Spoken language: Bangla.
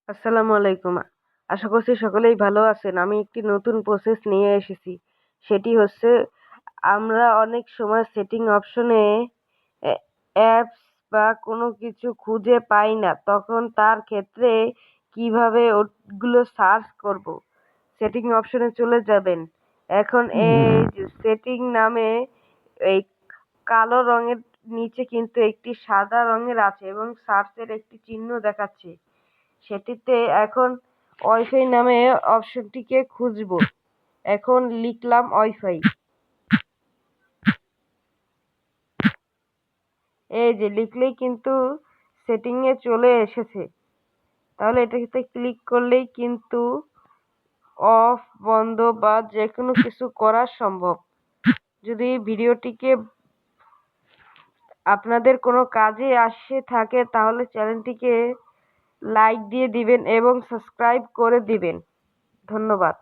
আসসালামু আলাইকুম। আশা করছি সকলেই ভালো আছেন। আমি একটি নতুন প্রসেস নিয়ে এসেছি। সেটি হচ্ছে আমরা অনেক সময় সেটিং অপশনে অ্যাপস বা কোনো কিছু খুঁজে পাই না। তখন তার ক্ষেত্রে কিভাবে ওগুলো সার্চ করব? সেটিং অপশনে চলে যাবেন। এখন এই যে সেটিং নামে এই কালো রঙের নিচে কিন্তু একটি সাদা রঙের আছে এবং সার্চের একটি চিহ্ন দেখাচ্ছে। সেটিতে এখন ওয়াইফাই নামে অপশনটিকে খুঁজব। এখন লিখলাম ওয়াইফাই। এই যে লিখলেই কিন্তু সেটিংয়ে চলে এসেছে। তাহলে এটাতে ক্লিক করলেই কিন্তু অফ বন্ধ বা যেকোনো কিছু করা সম্ভব। যদি ভিডিওটিকে আপনাদের কোনো কাজে আসে থাকে তাহলে চ্যানেলটিকে লাইক দিয়ে দিবেন এবং সাবস্ক্রাইব করে দিবেন। ধন্যবাদ।